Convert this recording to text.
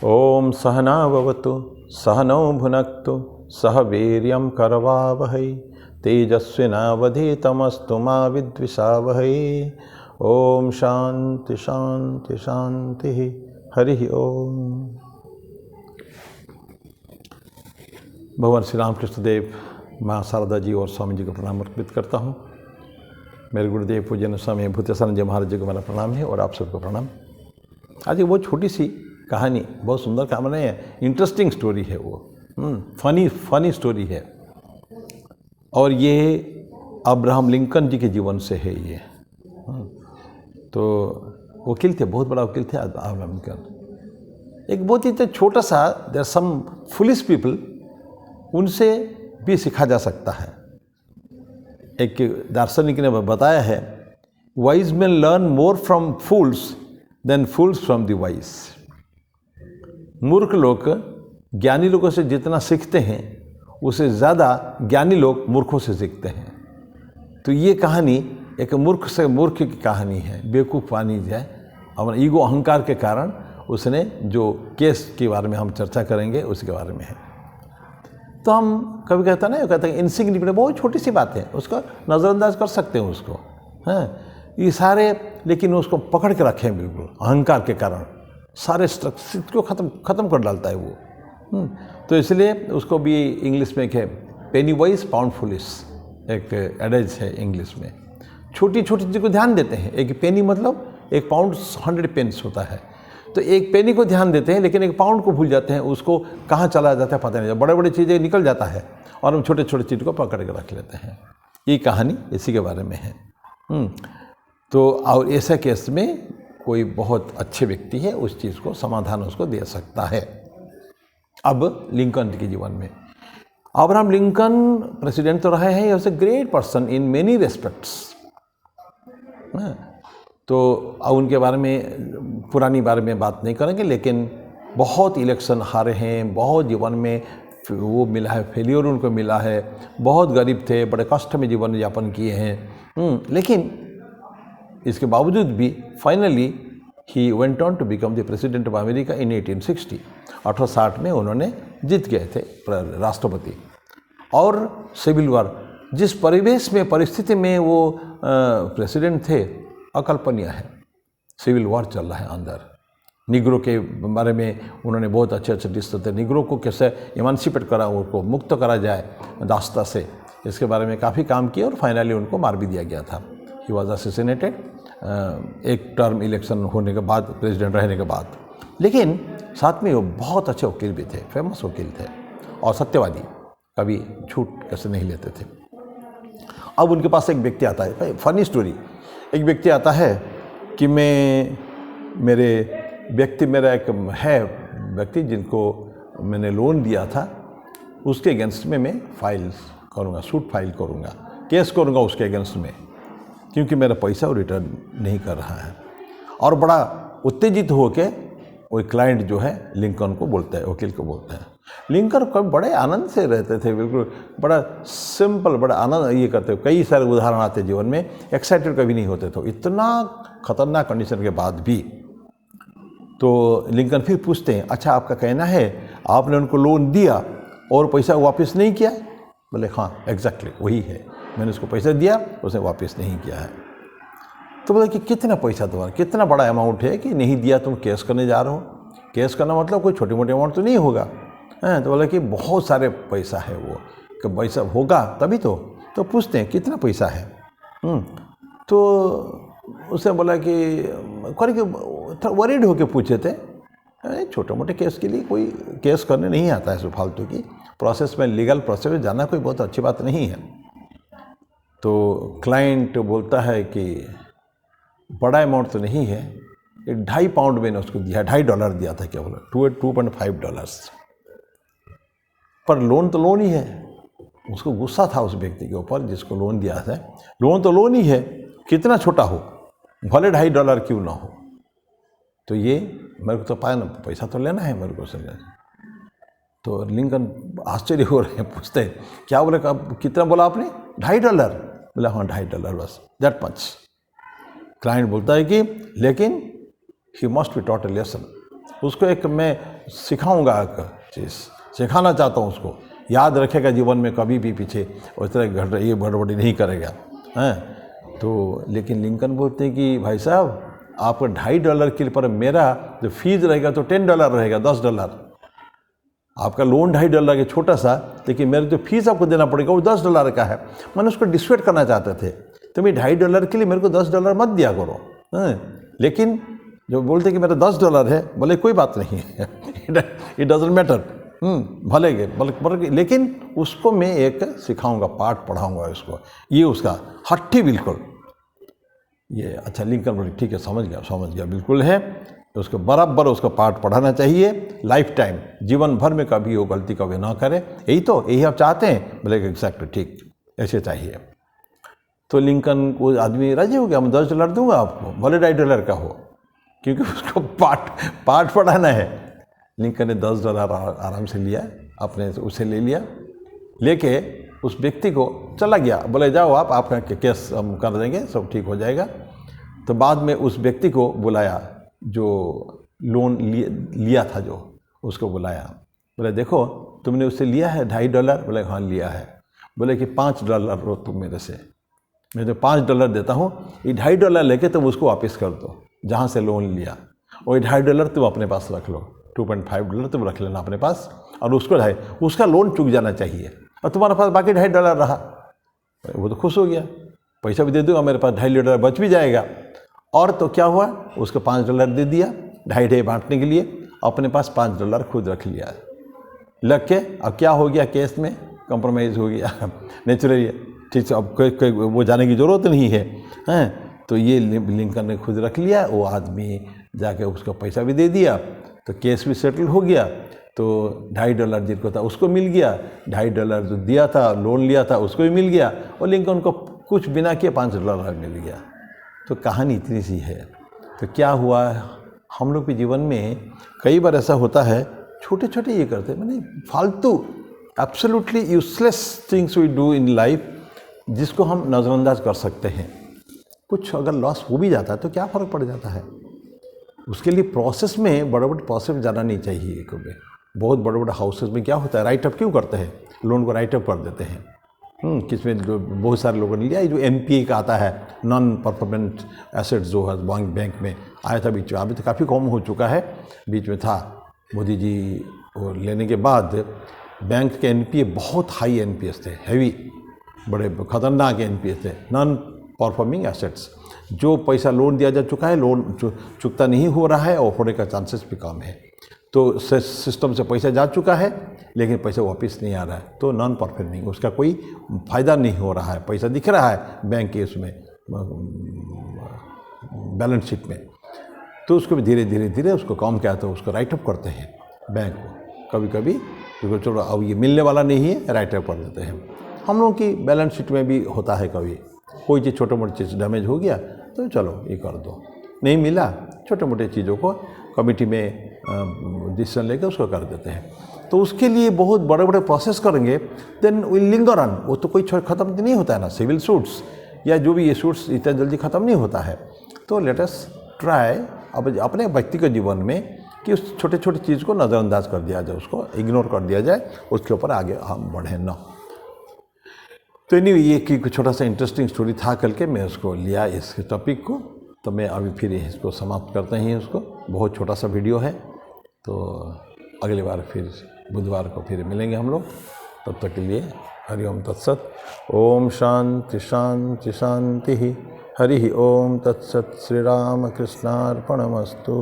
ओम सहना भवतु सहनौ भुनक्तु सह वीर्यं करवावहै तेजस्विनावधीतमस्तु मा विद्विषावहै। ओम शांति शांति शांति। हरि ओम। भगवान श्री रामकृष्ण देव, माँ शारदा जी और स्वामी जी को प्रणाम अर्पित करता हूँ। मेरे गुरुदेव पूजन स्वामी भूतेश्वर जी महाराज जी को मेरा प्रणाम है और आप सबको प्रणाम। आज एक बहुत छोटी सी कहानी, बहुत सुंदर कहानी है, इंटरेस्टिंग स्टोरी है वो, फनी स्टोरी है। और ये अब्राहम लिंकन जी के जीवन से है ये। तो वकील थे, बहुत बड़ा वकील थे अब्राहम लिंकन। एक बहुत ही छोटा सा, देयर सम फुलिश पीपल, उनसे भी सीखा जा सकता है। एक दार्शनिक ने बताया है, wise man learn more from fools than fools from the wise. मूर्ख लोग ज्ञानी लोगों से जितना सीखते हैं उससे ज़्यादा ज्ञानी लोग मूर्खों से सीखते हैं। तो ये कहानी एक मूर्ख से मूर्ख की कहानी है, बेवकूफ़ वानी है। और ईगो अहंकार के कारण उसने जो केस के बारे में हम चर्चा करेंगे उसके बारे में है। तो हम कभी कहते हैं ना, कहते हैं इनसिग्निफिकेंट, बहुत छोटी सी बात है, उसको नज़रअंदाज कर सकते हैं उसको, हैं ये सारे, लेकिन उसको पकड़ के रखे हैं बिल्कुल अहंकार के कारण। सारे स्ट्रक्चर को ख़त्म कर डालता है वो। तो इसलिए उसको भी इंग्लिश में क्या, पेनी वाइज पाउंड फुलिश एक एडेज है इंग्लिश में। छोटी छोटी चीज़ को ध्यान देते हैं। एक पेनी मतलब एक पाउंड 100 पेन्स होता है। तो एक पेनी को ध्यान देते हैं लेकिन एक पाउंड को भूल जाते हैं, उसको कहाँ चला जाता है पता नहीं। बड़े बड़े चीज़ें निकल जाता है और हम छोटे छोटे चीज़ को पकड़ के रख लेते हैं। ये कहानी इसी के बारे में है। तो और ऐसा केस में कोई बहुत अच्छे व्यक्ति है, उस चीज़ को समाधान उसको दे सकता है। अब लिंकन के जीवन में, अब्राहम लिंकन प्रेसिडेंट तो रहे हैं, was a great person in many respects. तो अब उनके बारे में पुरानी बारे में बात नहीं करेंगे, लेकिन बहुत इलेक्शन हारे हैं, बहुत जीवन में वो मिला है, फेलियर उनको मिला है, बहुत गरीब थे, बड़े कष्ट में जीवन यापन किए हैं। लेकिन इसके बावजूद भी finally he went on to become the president of America in 1860। 1860 में उन्होंने जीत गए थे राष्ट्रपति। और सिविल वॉर, जिस परिवेश में परिस्थिति में वो प्रेसिडेंट थे, अकल्पनीय है। सिविल वॉर चल रहा है अंदर। निग्रो के बारे में उन्होंने बहुत अच्छे अच्छे डिस्कस थे, निग्रो को कैसे इमांसिपेट करा, उनको मुक्त करा जाए दास्ता से, इसके बारे में काफ़ी काम किया और फाइनली उनको मार भी दिया गया था। ही वॉज असेसिनेटेड एक टर्म इलेक्शन होने के बाद, प्रेसिडेंट रहने के बाद। लेकिन साथ में वो बहुत अच्छे वकील भी थे, फेमस वकील थे और सत्यवादी, कभी झूठ कैसे नहीं लेते थे। अब उनके पास एक व्यक्ति आता है, फनी स्टोरी। एक व्यक्ति आता है कि मेरा एक है व्यक्ति जिनको मैंने लोन दिया था, उसके अगेंस्ट में मैं फाइल करूँगा, सूट फाइल करूँगा, केस करूँगा उसके अगेंस्ट में, क्योंकि मेरा पैसा वो रिटर्न नहीं कर रहा है। और बड़ा उत्तेजित होकर वो क्लाइंट जो है लिंकन को बोलता है, वकील को बोलता है। लिंकन कभी बड़े आनंद से रहते थे, बिल्कुल बड़ा सिंपल, बड़ा आनंद ये करते। कई सारे उदाहरण आते जीवन में, एक्साइटेड कभी नहीं होते थे इतना खतरनाक कंडीशन के बाद भी। तो लिंकन फिर पूछते हैं, अच्छा आपका कहना है आपने उनको लोन दिया और पैसा वापस नहीं किया? बोले हाँ एग्जैक्टली वही है, मैंने उसको पैसा दिया, उसने वापस नहीं किया है। तो बोला कि कितना पैसा तुम्हारा, कितना बड़ा अमाउंट है कि नहीं दिया, तुम केस करने जा रहे हो? केस करना मतलब कोई छोटी मोटी अमाउंट तो नहीं होगा। तो बोला कि बहुत सारे पैसा है वो, कि पैसा होगा तभी तो पूछते हैं कितना पैसा है। तो उसने बोला कि थोड़ा वरीड होके पूछे थे, छोटे मोटे केस के लिए कोई केस करने नहीं आता है, सो फालतू की प्रोसेस में, लीगल प्रोसेस में जाना कोई बहुत अच्छी बात नहीं है। तो क्लाइंट बोलता है कि बड़ा अमाउंट तो नहीं है, 2.5 पाउंड मैंने उसको दिया, $2.5 दिया था, क्या बोला, $2.5। पर लोन तो लोन ही है। उसको गुस्सा था उस व्यक्ति के ऊपर जिसको लोन दिया था। लोन तो लोन ही है, कितना छोटा हो, भले $2.5 क्यों ना हो। तो ये मेरे को तो पैसा तो लेना है मेरे को से। तो लिंकन आश्चर्य हो रहे हैं, पूछते हैं क्या बोले, कितना बोला आपने? $2.5। बोला हाँ $2.5 बस, दैट मच। क्लाइंट बोलता है कि लेकिन he must be taught A lesson, उसको एक मैं सिखाऊंगा एक चीज़, सिखाना चाहता हूँ उसको, याद रखेगा जीवन में कभी भी पीछे उस तरह ये गड़बड़ी नहीं करेगा, हैं। तो लेकिन लिंकन बोलते हैं कि भाई साहब आपका $2.5 के पर मेरा जो फीस रहेगा तो $10 रहेगा, $10। आपका लोन $2.5 के छोटा सा, लेकिन मेरे जो फीस आपको देना पड़ेगा वो $10 का है। मैंने उसको डिस्वेट करना चाहते थे, तो मैं $2.5 के लिए मेरे को $10 मत दिया करो, हैं। लेकिन जो बोलते कि मेरा $10 है, बोले कोई बात नहीं है, इट डजंट मैटर, भले, लेकिन उसको मैं एक सिखाऊंगा, पाठ पढ़ाऊंगा उसको, ये उसका हट्टी बिल्कुल। ये अच्छा लिंकन बोले ठीक है, समझ गया बिल्कुल है। तो उसको बराबर उसको पाठ पढ़ाना चाहिए, लाइफ टाइम, जीवन भर में कभी वो गलती कभी ना करे। यही आप चाहते हैं? बोले एग्जैक्ट, ठीक ऐसे चाहिए। तो लिंकन को आदमी राजी हो गया, मैं $10 दूंगा आपको, भले $2.5 का हो, क्योंकि उसको पाठ पढ़ाना है। लिंकन ने $10 आराम से लिया, अपने उसे ले लिया, लेके उस व्यक्ति को चला गया, बोले जाओ आपका केस हम कर देंगे, सब ठीक हो जाएगा। तो बाद में उस व्यक्ति को बुलाया जो लोन लिया था, जो उसको बुलाया, बोले देखो तुमने उससे लिया है $2.5? बोले हाँ लिया है। बोले कि $5 लो तुम मेरे से, मैं तो $5 देता हूँ, ये $2.5 लेके तुम उसको वापस कर दो जहाँ से लोन लिया, और ये $2.5 तुम अपने पास रख लो, $2.5 तुम रख लेना अपने पास, और उसका लोन चुक जाना चाहिए, और तुम्हारे पास बाकी $2.5 रहा। वो तो खुश हो गया, पैसा भी दे दूंगा, मेरे पास $2.5 बच भी जाएगा। और तो क्या हुआ, उसको $5 दे दिया, 2.5 बांटने के लिए, अपने पास $5 खुद रख लिया लग के। अब क्या हो गया, केस में कंप्रोमाइज़ हो गया नेचुरली, ठीक है, अब कोई वो जाने की ज़रूरत नहीं है, हैं। तो ये लिंकन ने खुद रख लिया, वो आदमी जाके उसको पैसा भी दे दिया, तो केस भी सेटल हो गया। तो $2.5 जिनको था उसको मिल गया, $2.5 जो दिया था, लोन लिया था, उसको भी मिल गया, और लिंकन को कुछ बिना किए $5 मिल गया। तो कहानी इतनी सी है। तो क्या हुआ, हम लोग के जीवन में कई बार ऐसा होता है, छोटे छोटे ये करते हैं, मैंने फालतू absolutely useless things we do in life, जिसको हम नज़रअंदाज कर सकते हैं। कुछ अगर लॉस हो भी जाता है तो क्या फ़र्क पड़ जाता है, उसके लिए प्रोसेस में बड़े बड़े प्रोसेस में जाना नहीं चाहिए। कभी बहुत बड़े बड़े हाउसेस में क्या होता है, राइट अप क्यों करते हैं, लोन को राइट अप कर देते हैं। किसमें बहुत सारे लोगों ने लिया, जो NPA का आता है, नॉन परफॉर्मेंट एसेट्स, जो है बैंक में आया था बीच में, अभी तो काफ़ी कम हो चुका है, बीच में था मोदी जी वो लेने के बाद। बैंक के NPA बहुत हाई NPA थे, हैवी, बड़े खतरनाक NPA थे, नॉन परफॉर्मिंग एसेट्स। जो पैसा लोन दिया जा चुका है, लोन चुकता नहीं हो रहा है, और होने का चांसेस भी कम है। तो सिस्टम से पैसा जा चुका है, लेकिन पैसा वापस नहीं आ रहा है, तो नॉन परफॉर्मिंग, उसका कोई फ़ायदा नहीं हो रहा है, पैसा दिख रहा है बैंक के उसमें बैलेंस शीट में। तो उसको भी धीरे धीरे उसको कम क्या, तो उसको राइट अप करते हैं बैंक को, कभी कभी तो चलो अब ये मिलने वाला नहीं है, राइट अप कर देते हैं। हम लोगों की बैलेंस शीट में भी होता है, कभी कोई चीज़ छोटे मोटे चीज़ डैमेज हो गया तो चलो ये कर दो, नहीं मिला, छोटे मोटे चीज़ों को कमिटी में डिसीजन लेकर उसको कर देते हैं। तो उसके लिए बहुत बड़े बड़े प्रोसेस करेंगे, देन विल लिंगर ऑन, वो तो कोई ख़त्म नहीं होता है ना, सिविल सूट्स या जो भी ये सूट्स इतना जल्दी ख़त्म नहीं होता है। तो लेट अस ट्राई अब अपने व्यक्तिगत जीवन में कि उस छोटे छोटे चीज़ को नज़रअंदाज कर दिया जाए, उसको इग्नोर कर दिया जाए, उसके ऊपर आगे हम बढ़ें ना। तो ये कि छोटा सा इंटरेस्टिंग स्टोरी था, कल के मैं उसको लिया इस टॉपिक को। तो मैं अभी फिर इसको समाप्त करते हैं, उसको बहुत छोटा सा वीडियो है। तो अगली बार फिर बुधवार को फिर मिलेंगे हम लोग, तब तक के लिए हरि ओम तत्सत। ओम शांति शांति शांति, हरि ओम तत्सत। श्री राम कृष्णार्पणमस्तु।